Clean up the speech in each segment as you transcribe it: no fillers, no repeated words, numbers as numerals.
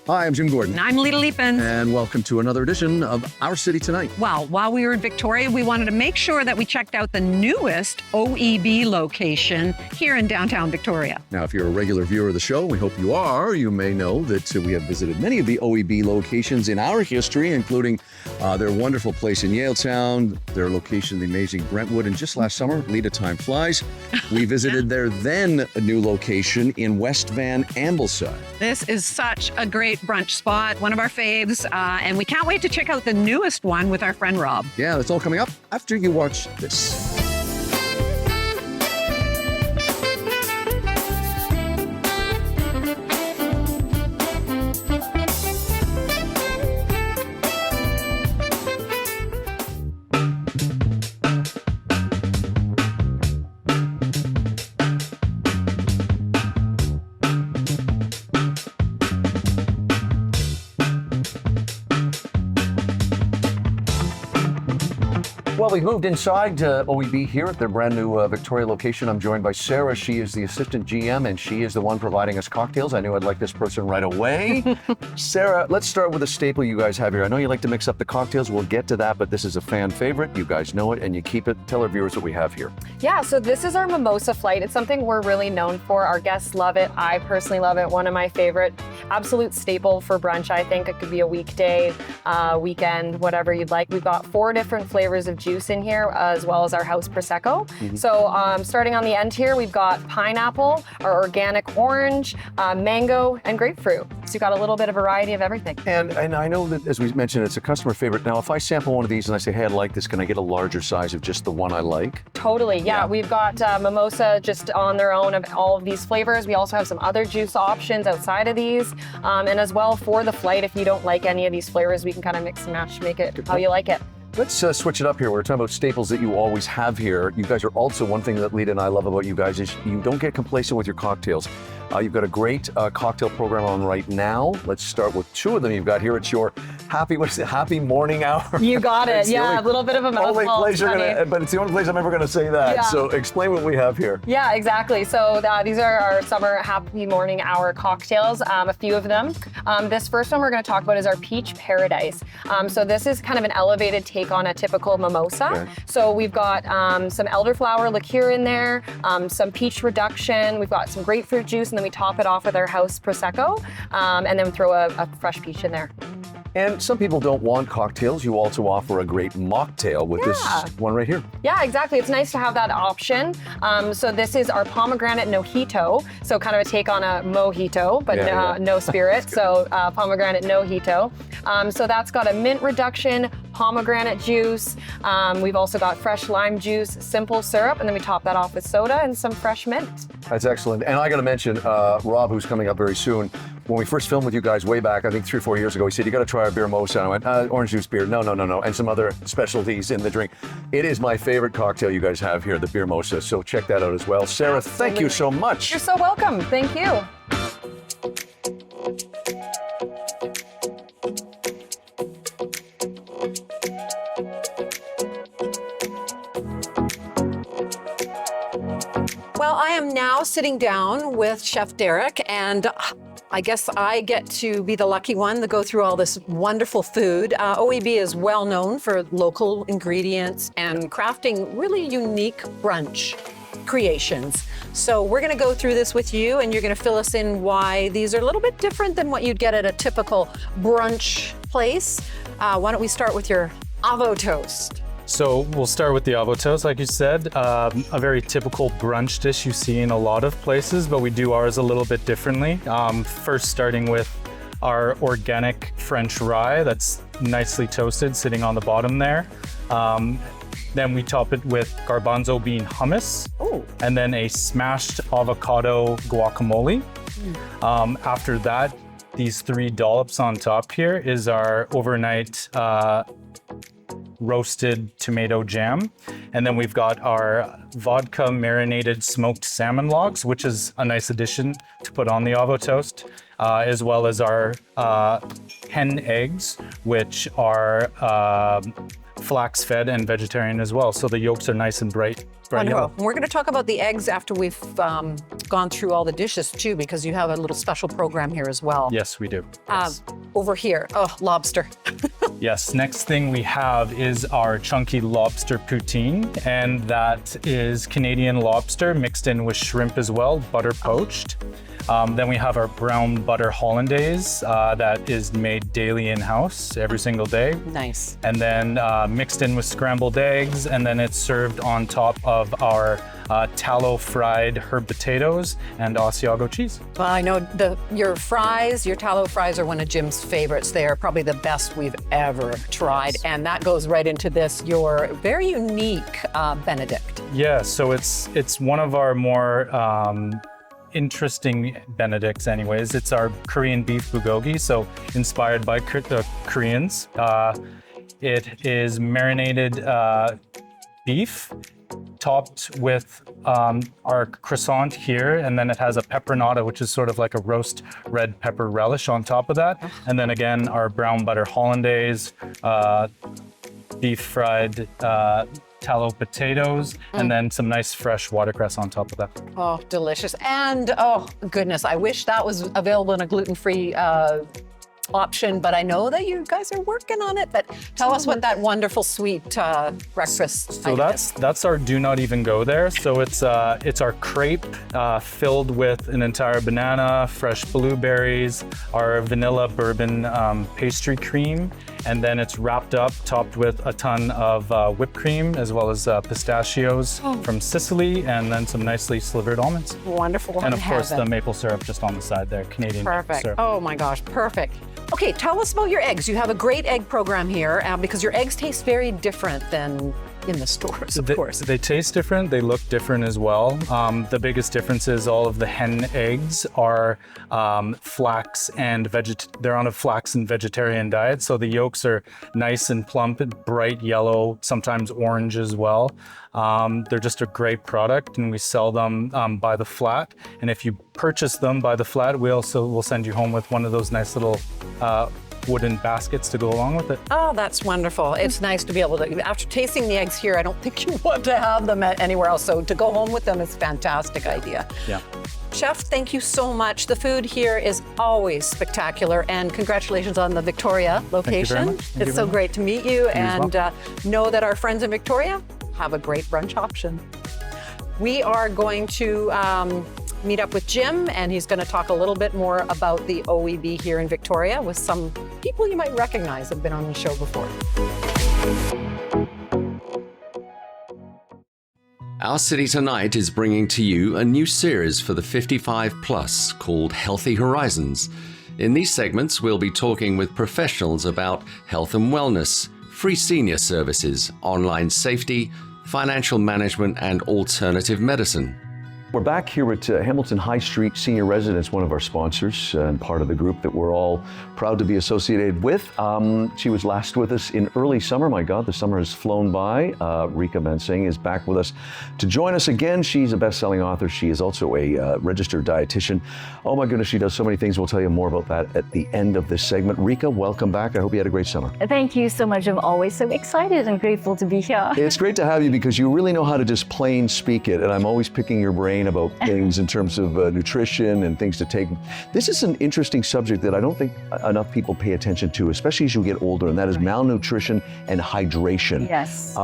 Hi, I'm Jim Gordon. And I'm Lita Leapin. And welcome to another edition of Our City Tonight. Well, while we were in Victoria, we wanted to make sure that we checked out the newest OEB location here in downtown Victoria. Now, if you're a regular viewer of the show, we hope you are, you may know that we have visited many of the OEB locations in our history, including their wonderful place in Yaletown, their location in the amazing Brentwood, and just last summer, Lita, time flies, we visited their then new location in West Van, Ambleside. This is such a great brunch spot, one of our faves, and we can't wait to check out the newest one with our friend Rob. Yeah, that's all coming up after you watch this. Well, we've moved inside OEB here at their brand new Victoria location. I'm joined by Sarah. She is the assistant GM, and she is the one providing us cocktails. I knew I'd like this person right away. Sarah, let's start with a staple you guys have here. I know you like to mix up the cocktails. We'll get to that, but this is a fan favorite. You guys know it, and you keep it. Tell our viewers what we have here. Yeah, so this is our mimosa flight. It's something we're really known for. Our guests love it. I personally love it. One of my favorite, absolute staple for brunch, I think. It could be a weekday, weekend, whatever you'd like. We've got 4 different flavors of juice in here, as well as our house Prosecco. So starting on the end here, we've got pineapple, our organic orange, mango, and grapefruit. So you've got a little bit of variety of everything. And I know that, as we mentioned, it's a customer favorite. Now, if I sample one of these and I say, hey, I like this, can I get a larger size of just the one I like? Totally, yeah. We've got mimosa just on their own of all of these flavors. We also have some other juice options outside of these. And as well, for the flight, if you don't like any of these flavors, we can kind of mix and match to make it how you like it. Let's switch it up here. We're talking about staples that you always have here. You guys are also, one thing that Lita and I love about you guys is you don't get complacent with your cocktails. You've got a great cocktail program on right now. Let's start with 2 of them you've got here. It's your happy morning hour. You got it. Yeah, a little bit of a mouthful. But it's the only place I'm ever going to say that. Yeah. So explain what we have here. Yeah, exactly. So these are our summer happy morning hour cocktails, a few of them. This first one we're going to talk about is our Peach Paradise. So this is kind of an elevated take on a typical mimosa. Okay. So we've got some elderflower liqueur in there, some peach reduction, we've got some grapefruit juice, and then we top it off with our house Prosecco, and then throw a fresh peach in there. And some people don't want cocktails. You also offer a great mocktail with this one right here. Yeah, exactly. It's nice to have that option. So this is our pomegranate mojito. So kind of a take on a mojito, but no spirit. So pomegranate mojito. So that's got a mint reduction, pomegranate juice. We've also got fresh lime juice, simple syrup, and then we top that off with soda and some fresh mint. That's excellent. And I got to mention, Rob, who's coming up very soon, when we first filmed with you guys way back, I think 3 or 4 years ago, he said, you got to try our beer mosa. And I went, orange juice beer, no, and some other specialties in the drink. It is my favorite cocktail you guys have here, the beer mosa. So check that out as well. Sarah, thank you so much. You're so welcome. Thank you. Well, I am now sitting down with Chef Derek, and I guess I get to be the lucky one to go through all this wonderful food. OEB is well known for local ingredients and crafting really unique brunch creations. So we're gonna go through this with you, and you're gonna fill us in why these are a little bit different than what you'd get at a typical brunch place. Why don't we start with your avo toast? So we'll start with the avo toast, like you said, a very typical brunch dish you see in a lot of places, but we do ours a little bit differently. First starting with our organic French rye that's nicely toasted, sitting on the bottom there. Then we top it with garbanzo bean hummus, and then a smashed avocado guacamole. After that, these 3 dollops on top here is our overnight roasted tomato jam. And then we've got our vodka marinated smoked salmon logs, which is a nice addition to put on the avo toast, as well as our hen eggs, which are flax fed and vegetarian as well. So the yolks are nice and bright. bright Wonderful. yellow. And we're going to talk about the eggs after we've gone through all the dishes too, because you have a little special program here as well. Yes, we do. Yes. Over here, oh, lobster. Yes, next thing we have is our chunky lobster poutine, and that is Canadian lobster mixed in with shrimp as well, butter poached. Then we have our brown butter hollandaise that is made daily in-house every single day. Nice. And then mixed in with scrambled eggs, and then it's served on top of our tallow fried herb potatoes and Asiago cheese. Well, I know your fries, your tallow fries are one of Jim's favorites. They are probably the best we've ever tried. And that goes right into this, your very unique Benedict. Yeah, so it's one of our more interesting Benedicts anyways. It's our Korean beef bulgogi, so inspired by the Koreans. It is marinated beef topped with our croissant here, and then it has a pepperoni, which is sort of like a roast red pepper relish on top of that. And then again, our brown butter hollandaise, beef fried tallow potatoes, and then some nice fresh watercress on top of that. Oh, delicious. And oh, goodness, I wish that was available in a gluten-free option, but I know that you guys are working on it. But tell us what that wonderful sweet breakfast. So that's our do not even go there. So it's our crepe filled with an entire banana, fresh blueberries, our vanilla bourbon pastry cream, and then it's wrapped up, topped with a ton of whipped cream as well as pistachios from Sicily, and then some nicely slivered almonds. Wonderful. And of course the maple syrup just on the side there, Canadian maple Perfect. syrup. Oh my gosh, perfect. Okay, tell us about your eggs. You have a great egg program here because your eggs taste very different than in the stores, of course. They taste different, they look different as well. The biggest difference is all of the hen eggs are flax and they're on a flax and vegetarian diet. So the yolks are nice and plump and bright yellow, sometimes orange as well. They're just a great product, and we sell them by the flat. And if you purchase them by the flat, we also will send you home with one of those nice little wooden baskets to go along with it. Oh, that's wonderful. It's nice to be able to, after tasting the eggs here, I don't think you want to have them anywhere else. So to go home with them is a fantastic idea. Yeah. Chef, thank you so much. The food here is always spectacular, and congratulations on the Victoria location. It's so great to meet you, and know that our friends in Victoria have a great brunch option. We are going to meet up with Jim, and he's going to talk a little bit more about the OEB here in Victoria with some people you might recognize have been on the show before. Our City Tonight is bringing to you a new series for the 55 plus called Healthy Horizons. In these segments, we'll be talking with professionals about health and wellness, free senior services, online safety, financial management, and alternative medicine. We're back here at Hamilton High Street Senior Residence, one of our sponsors and part of the group that we're all proud to be associated with. She was last with us in early summer. My God, the summer has flown by. Rika Mansingh is back with us to join us again. She's a best-selling author. She is also a registered dietitian. Oh my goodness, she does so many things. We'll tell you more about that at the end of this segment. Rika, welcome back. I hope you had a great summer. Thank you so much. I'm always so excited and grateful to be here. It's great to have you because you really know how to just plain speak it, and I'm always picking your brain about things in terms of nutrition and things to take. This is an interesting subject that I don't think enough people pay attention to, especially as you get older, and that is malnutrition and hydration. Yes.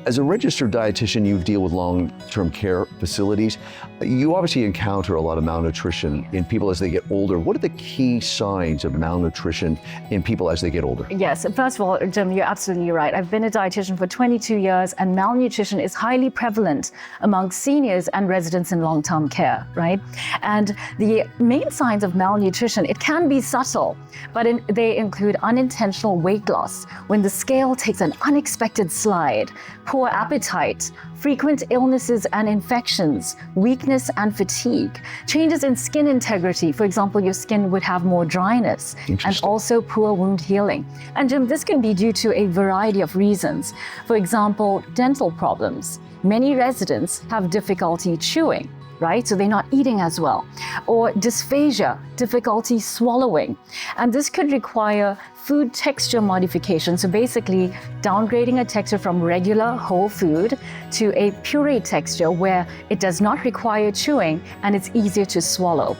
As a registered dietitian, you deal with long-term care facilities. You obviously encounter a lot of malnutrition in people as they get older. What are the key signs of malnutrition in people as they get older? Yes. First of all, Jim, you're absolutely right. I've been a dietitian for 22 years, and malnutrition is highly prevalent among seniors and residents in long-term care, right? And the main signs of malnutrition, it can be subtle, but they include unintentional weight loss, when the scale takes an unexpected slide, poor appetite, frequent illnesses and infections, weakness and fatigue, changes in skin integrity. For example, your skin would have more dryness, and also poor wound healing. And Jim, this can be due to a variety of reasons. For example, dental problems. Many residents have difficulty chewing. right? So they're not eating as well. Or dysphagia, difficulty swallowing. And this could require food texture modification. So basically downgrading a texture from regular whole food to a puree texture where it does not require chewing and it's easier to swallow.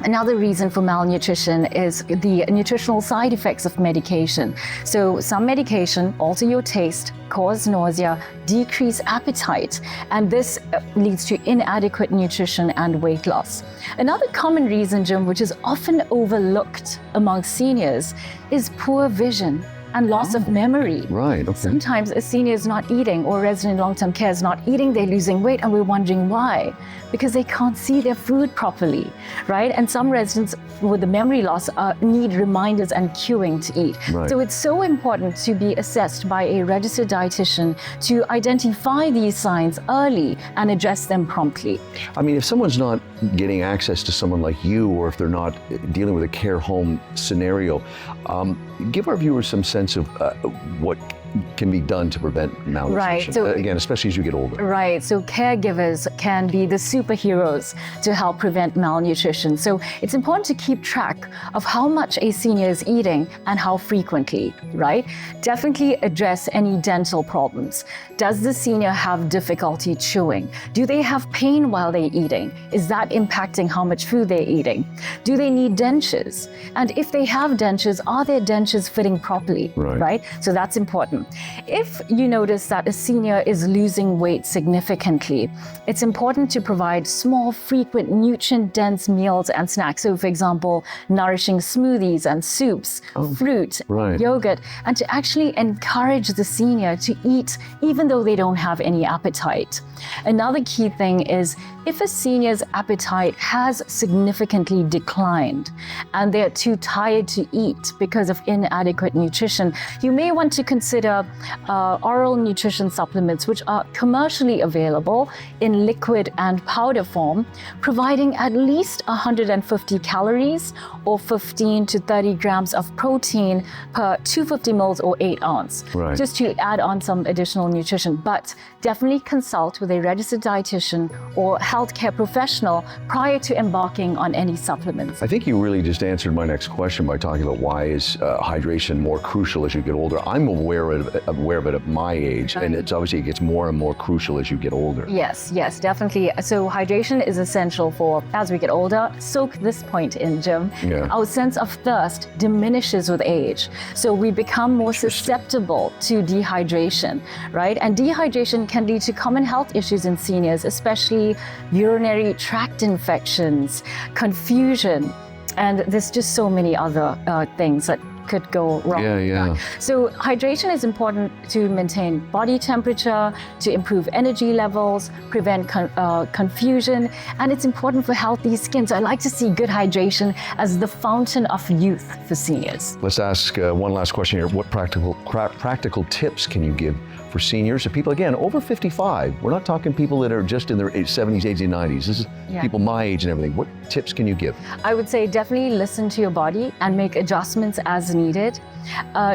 Another reason for malnutrition is the nutritional side effects of medication. So some medication alter your taste, cause nausea, decrease appetite, and this leads to inadequate nutrition and weight loss. Another common reason, Jim, which is often overlooked among seniors, is poor vision and loss of memory. Right, okay. Sometimes a senior is not eating or a resident in long-term care is not eating, they're losing weight, and we're wondering why. Because they can't see their food properly, right? And some residents with the memory loss need reminders and cueing to eat. Right. So it's so important to be assessed by a registered dietitian to identify these signs early and address them promptly. I mean, if someone's not getting access to someone like you, or if they're not dealing with a care home scenario, give our viewers some sense of what can be done to prevent malnutrition. Right, so- Again, especially as you get older. Right, so caregivers can be the superheroes to help prevent malnutrition. So it's important to keep track of how much a senior is eating and how frequently, right? Definitely address any dental problems. Does the senior have difficulty chewing? Do they have pain while they're eating? Is that impacting how much food they're eating? Do they need dentures? And if they have dentures, are their dentures fitting properly, right? So that's important. If you notice that a senior is losing weight significantly, it's important to provide small, frequent, nutrient-dense meals and snacks. So, for example, nourishing smoothies and soups, fruit, yogurt, and to actually encourage the senior to eat even though they don't have any appetite. Another key thing is if a senior's appetite has significantly declined and they're too tired to eat because of inadequate nutrition, you may want to consider oral nutrition supplements, which are commercially available in liquid and powder form, providing at least 150 calories or 15 to 30 grams of protein per 250 mils or 8 ounce, just to add on some additional nutrition. But definitely consult with a registered dietitian or healthcare professional prior to embarking on any supplements. I think you really just answered my next question by talking about why is hydration more crucial as you get older. I'm aware of it at my age, and it's obviously it gets more and more crucial as you get older. Yes, definitely. So hydration is essential for as we get older. Soak this point in, Jim. Our sense of thirst diminishes with age. So we become more susceptible to dehydration, right? And dehydration can lead to common health issues in seniors, especially urinary tract infections, confusion, and there's just so many other things that could go wrong. So hydration is important to maintain body temperature, to improve energy levels, prevent confusion, and it's important for healthy skin. So I like to see good hydration as the fountain of youth for seniors. Let's ask one last question here. What practical tips can you give for seniors and people, again, over 55? We're not talking people that are just in their 70s, 80s, and 90s. This is people my age and everything. What tips can you give? I would say definitely listen to your body and make adjustments as needed.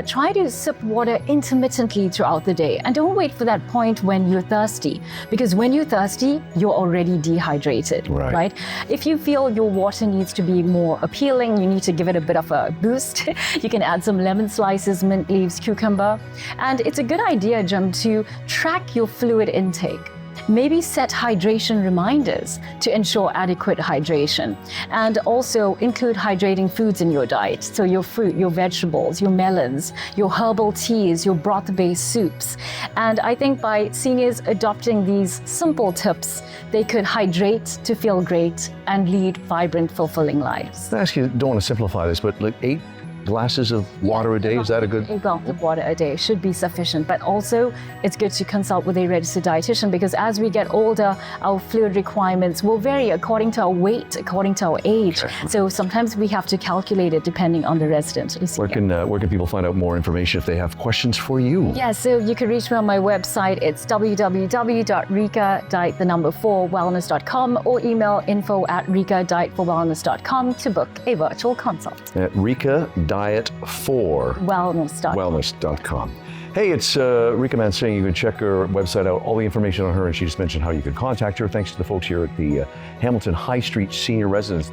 Try to sip water intermittently throughout the day, and don't wait for that point when you're thirsty, because when you're thirsty, you're already dehydrated, right? If you feel your water needs to be more appealing, you need to give it a bit of a boost, you can add some lemon slices, mint leaves, cucumber. And it's a good idea, Jim, to track your fluid intake. Maybe set hydration reminders to ensure adequate hydration, and also include hydrating foods in your diet. So your fruit, your vegetables, your melons, your herbal teas, your broth-based soups. And I think by seniors adopting these simple tips, they could hydrate to feel great and lead vibrant, fulfilling lives. I ask you, don't want to simplify this, but like 8 glasses of water a day, is that a good? 8 glasses of water a day should be sufficient, but also it's good to consult with a registered dietitian, because as we get older, our fluid requirements will vary according to our weight, according to our age. So sometimes we have to calculate it depending on the resident. Where can people find out more information if they have questions for you? Yeah, so you can reach me on my website. It's www.rika-4wellness.com or email info@rika-diet4wellness.com to book a virtual consult. At Rika Diet 4 Wellness.com. Wellness.com. Hey, it's Rika Man saying you can check her website out, all the information on her, and she just mentioned how you can contact her. Thanks to the folks here at the Hamilton High Street Senior Residence.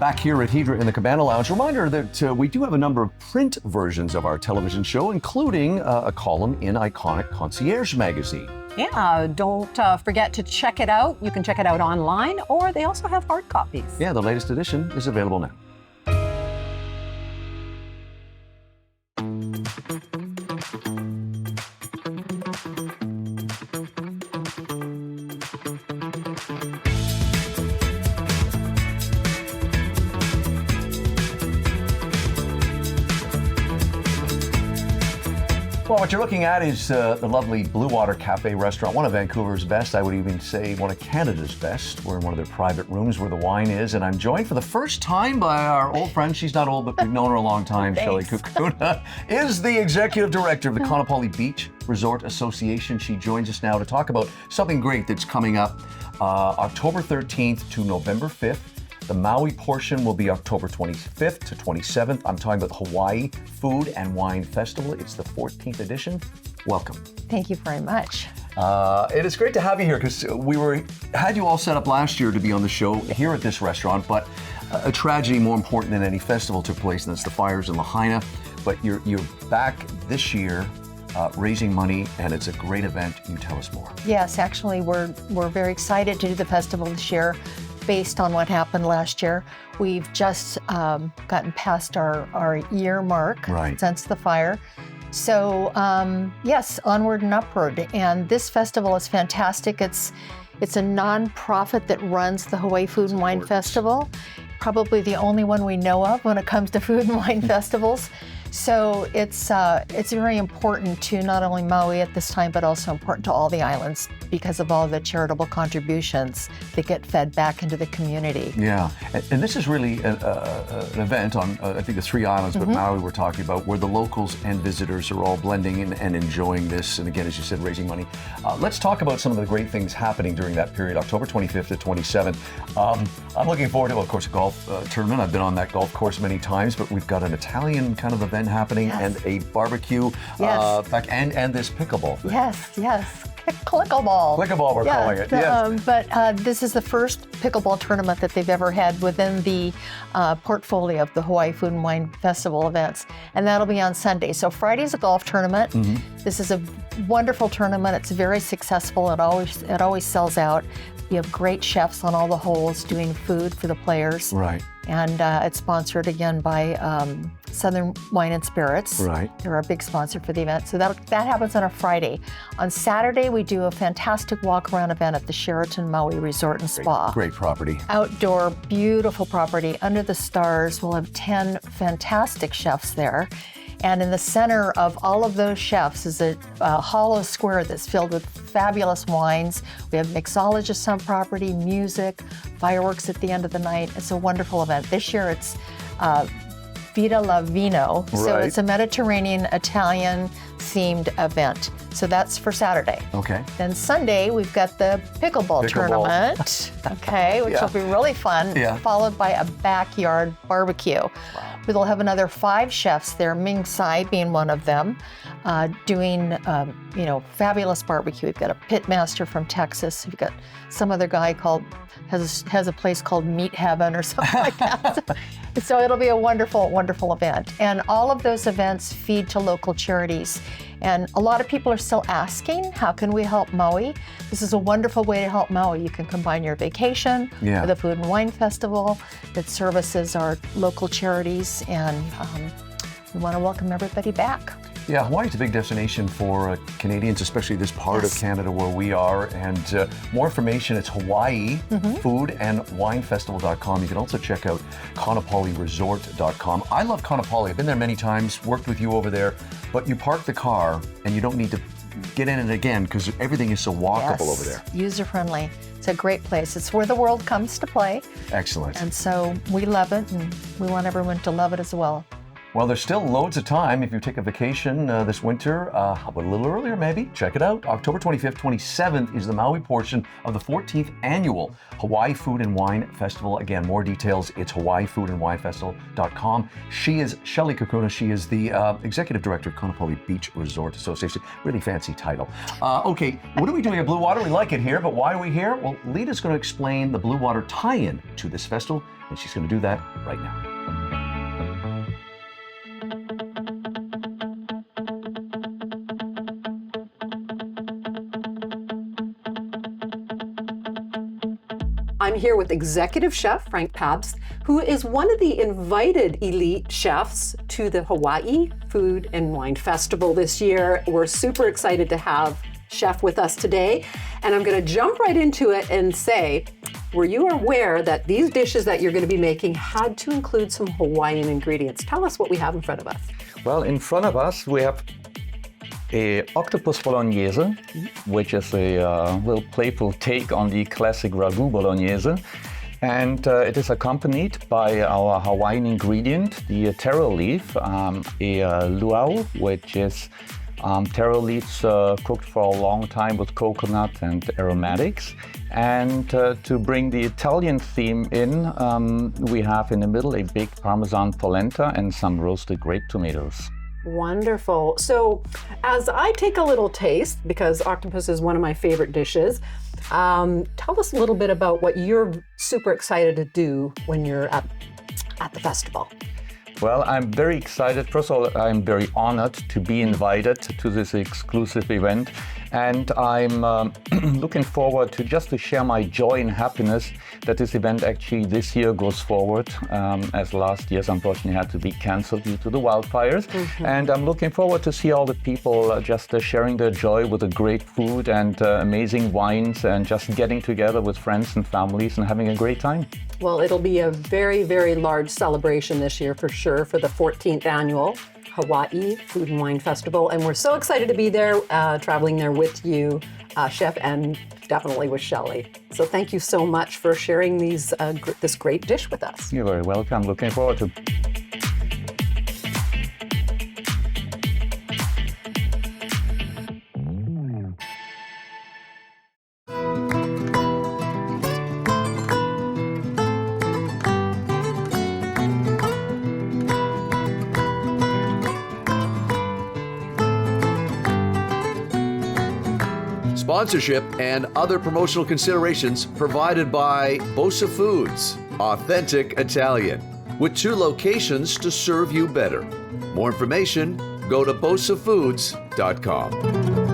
Back here at Hydra in the Cabana Lounge, reminder that we do have a number of print versions of our television show, including a column in Iconic Concierge magazine. Yeah, don't forget to check it out. You can check it out online, or they also have hard copies. Yeah, the latest edition is available now. Well, what you're looking at is the lovely Blue Water Cafe restaurant, one of Vancouver's best. I would even say one of Canada's best. We're in one of their private rooms where the wine is, and I'm joined for the first time by our old friend. She's not old, but we've known her a long time. Shelley Kukuna is the executive director of the Kaanapali Beach Resort Association. She joins us now to talk about something great that's coming up October 13th to November 5th. The Maui portion will be October 25th to 27th. I'm talking about the Hawaii Food and Wine Festival. It's the 14th edition. Welcome. Thank you very much. It is great to have you here because had you all set up last year to be on the show here at this restaurant, but a tragedy more important than any festival took place, and that's the fires in Lahaina. But you're back this year raising money, and it's a great event. You tell us more. Yes, actually, we're very excited to do the festival this year based on what happened last year. We've just gotten past our year mark since the fire. So yes, onward and upward. And this festival is fantastic. It's a nonprofit that runs the Hawaii Food and Wine Festival. Probably the only one we know of when it comes to food and wine festivals. So it's very important to not only Maui at this time, but also important to all the islands because of all the charitable contributions that get fed back into the community. Yeah, and this is really an event on, I think, the 3 islands, but Maui we're talking about, where the locals and visitors are all blending in and enjoying this. And again, as you said, raising money. Let's talk about some of the great things happening during that period, October 25th to 27th. I'm looking forward to, of course, a golf tournament. I've been on that golf course many times, but we've got an Italian kind of event happening and a barbecue and this pickleball thing. Yes. Pickleball. Pickleball, we're calling it. Yes. But this is the first pickleball tournament that they've ever had within the portfolio of the Hawaii Food and Wine Festival events, and that'll be on Sunday. So Friday's a golf tournament. This is a wonderful tournament. It's very successful. It always sells out. You have great chefs on all the holes doing food for the players. Right. And it's sponsored again by Southern Wine and Spirits. Right. They're our big sponsor for the event. So that happens on a Friday. On Saturday, we do a fantastic walk-around event at the Sheraton Maui Resort and Spa. Great property. Outdoor, beautiful property under the stars. We'll have 10 fantastic chefs there. And in the center of all of those chefs is a hollow square that's filled with fabulous wines. We have mixologists on property, music, fireworks at the end of the night. It's a wonderful event. This year it's Vita La Vino. So it's a Mediterranean Italian themed event. So that's for Saturday. Okay. Then Sunday, we've got the pickleball tournament, which will be really fun, followed by a backyard barbecue. Wow. We'll have another 5 chefs there, Ming Tsai being one of them, doing, fabulous barbecue. We've got a pit master from Texas. We've got some other guy has a place called Meat Heaven or something like that. So it'll be a wonderful, wonderful event. And all of those events feed to local charities. And a lot of people are still asking, how can we help Maui? This is a wonderful way to help Maui. You can combine your vacation with a food and wine festival that services our local charities, and we want to welcome everybody back. Yeah, Hawaii's a big destination for Canadians, especially this part of Canada where we are. And more information, it's Hawaii Food and Winefestival.com. You can also check out KaanapaliResort.com. I love Kaanapali. I've been there many times, worked with you over there, but you park the car and you don't need to get in it again because everything is so walkable over there. User-friendly. It's a great place. It's where the world comes to play. Excellent. And so we love it, and we want everyone to love it as well. Well, there's still loads of time if you take a vacation this winter. How about a little earlier, maybe? Check it out. October 25th, 27th is the Maui portion of the 14th annual Hawaii Food and Wine Festival. Again, more details, it's hawaiifoodandwinefestival.com. She is Shelley Kakuna. She is the Executive Director of Kaanapali Beach Resort Association. Really fancy title. Okay, what are we doing at Blue Water? We like it here, but why are we here? Well, Lita's going to explain the Blue Water tie-in to this festival, and she's going to do that right now. I'm here with Executive Chef Frank Pabst, who is one of the invited elite chefs to the Hawaii Food and Wine Festival this year. We're super excited to have Chef with us today, and I'm going to jump right into it and say, were you aware that these dishes that you're going to be making had to include some Hawaiian ingredients? Tell us what we have in front of us. Well, in front of us we have a octopus bolognese, which is a little playful take on the classic ragu bolognese. And it is accompanied by our Hawaiian ingredient, the taro leaf, a luau, which is taro leaves cooked for a long time with coconut and aromatics. And to bring the Italian theme in, we have in the middle a baked Parmesan polenta and some roasted grape tomatoes. Wonderful. So as I take a little taste, because octopus is one of my favorite dishes, tell us a little bit about what you're super excited to do when you're at the festival. Well, I'm very excited. First of all, I'm very honored to be invited to this exclusive event. And I'm looking forward to share my joy and happiness that this event actually this year goes forward, as last year's unfortunately had to be canceled due to the wildfires. Mm-hmm. And I'm looking forward to see all the people just sharing their joy with the great food and amazing wines and just getting together with friends and families and having a great time. Well, it'll be a very, very large celebration this year for sure for the 14th annual Hawaii Food and Wine Festival. And we're so excited to be there, traveling there with you, Chef, and definitely with Shelley. So thank you so much for sharing this great dish with us. You're very welcome. Looking forward to it. Sponsorship and other promotional considerations provided by Bosa Foods, authentic Italian, with 2 locations to serve you better. More information, go to bosafoods.com.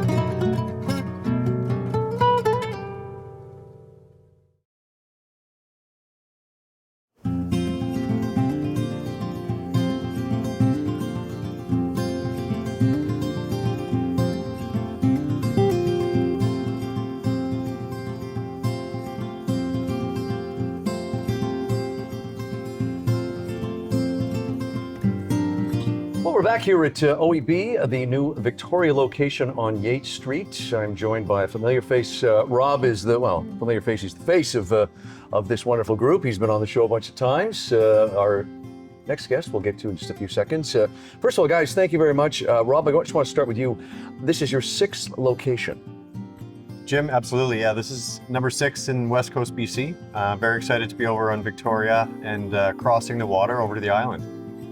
We're back here at OEB, the new Victoria location on Yates Street. I'm joined by a familiar face. Rob is familiar face. He's the face of this wonderful group. He's been on the show a bunch of times. Our next guest we'll get to in just a few seconds. First of all, guys, thank you very much. Rob, I just want to start with you. This is your 6th location. Jim, absolutely. Yeah, this is number 6 in West Coast, BC. Very excited to be over on Victoria and crossing the water over to the island.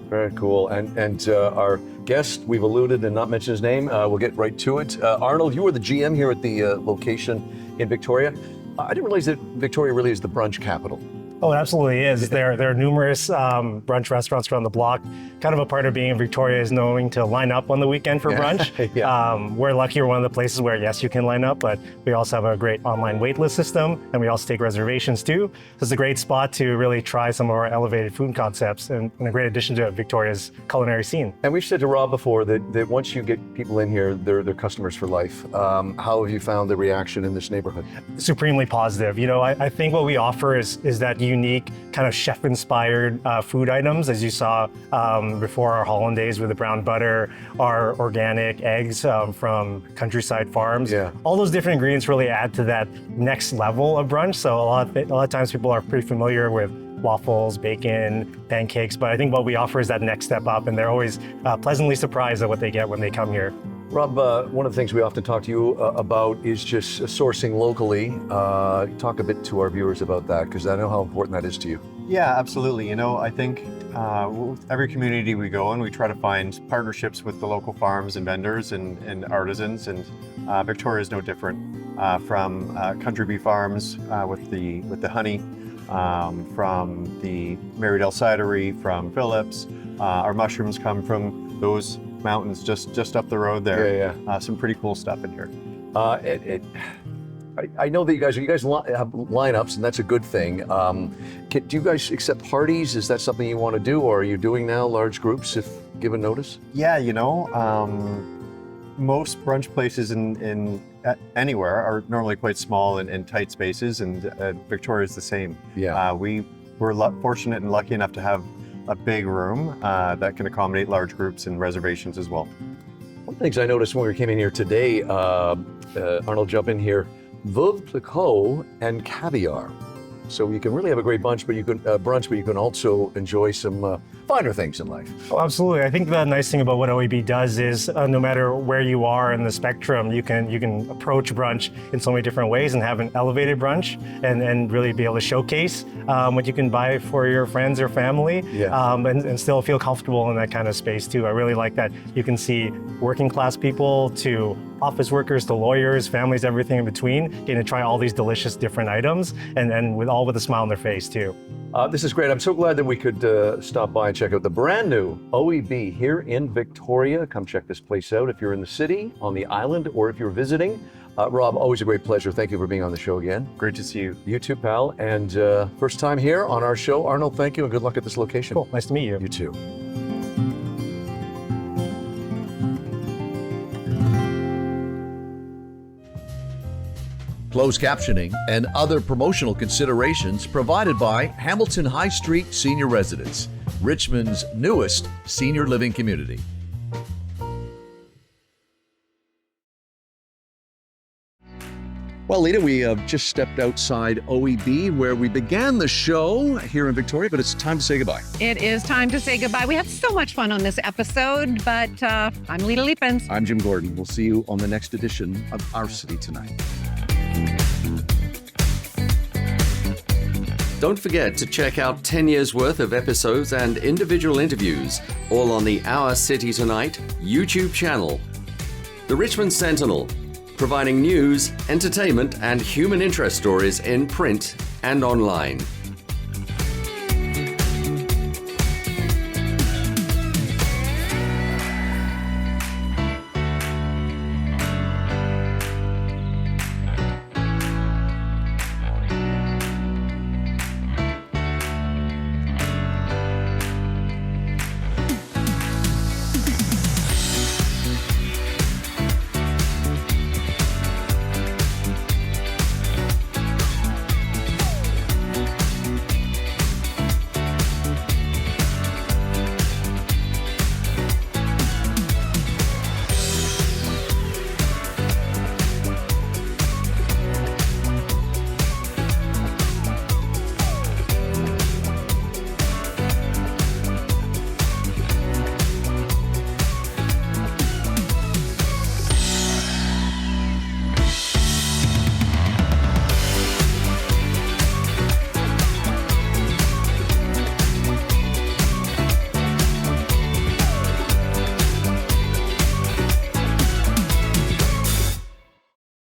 Very cool. And our guest, we've alluded and not mentioned his name. We'll get right to it. Arnold, you are the GM here at the location in Victoria. I didn't realize that Victoria really is the brunch capital. Oh, it absolutely is. There are numerous brunch restaurants around the block. Kind of a part of being in Victoria is knowing to line up on the weekend for brunch. Yeah. We're lucky we're one of the places where, yes, you can line up, but we also have a great online waitlist system, and we also take reservations too. So it's a great spot to really try some of our elevated food concepts and a great addition to Victoria's culinary scene. And we've said to Rob before that once you get people in here, they're customers for life. How have you found the reaction in this neighborhood? Supremely positive. You know, I think what we offer is that unique kind of chef-inspired food items, as you saw before our hollandaise with the brown butter, our organic eggs from Countryside Farms. Yeah. All those different ingredients really add to that next level of brunch. So a lot of times people are pretty familiar with waffles, bacon, pancakes. But I think what we offer is that next step up, and they're always pleasantly surprised at what they get when they come here. Rob, one of the things we often talk to you about is just sourcing locally. Talk a bit to our viewers about that, because I know how important that is to you. Yeah, absolutely. I think with every community we go in, we try to find partnerships with the local farms and vendors and artisans, and Victoria is no different. From Country Bee Farms with the honey, from the Marydale Cidery, from Phillips. Our mushrooms come from those mountains just up the road there. Yeah. Some pretty cool stuff in here. I know that you guys have lineups, and that's a good thing. Do you guys accept parties? Is that something you want to do, or are you doing now large groups if given notice? Yeah, most brunch places in anywhere are normally quite small and tight spaces, and Victoria is the same. Yeah. We're fortunate and lucky enough to have a big room that can accommodate large groups and reservations as well. One of the things I noticed when we came in here today, Arnold, jump in here, veuve clicquot and caviar. So you can really have a great brunch, but you can also enjoy some finer things in life. Oh, absolutely. I think the nice thing about what OEB does is no matter where you are in the spectrum, you can approach brunch in so many different ways and have an elevated brunch and really be able to showcase what you can buy for your friends or family, and still feel comfortable in that kind of space too. I really like that you can see working class people to office workers to lawyers, families, everything in between, getting to try all these delicious different items and with a smile on their face too. This is great. I'm so glad that we could stop by and check out the brand new OEB here in Victoria. Come check this place out if you're in the city, on the island, or if you're visiting. Rob, always a great pleasure. Thank you for being on the show again. Great to see you. You too, pal. And first time here on our show. Arnold, thank you, and good luck at this location. Cool. Nice to meet you. You too. Closed captioning and other promotional considerations provided by Hamilton High Street Senior Residence, Richmond's newest senior living community. Well, Lita, we have just stepped outside OEB where we began the show here in Victoria, but it's time to say goodbye. It is time to say goodbye. We had so much fun on this episode, but I'm Lita Leapins. I'm Jim Gordon. We'll see you on the next edition of Our City Tonight. Don't forget to check out 10 years worth of episodes and individual interviews, all on the Our City Tonight YouTube channel. The Richmond Sentinel, providing news, entertainment, and human interest stories in print and online.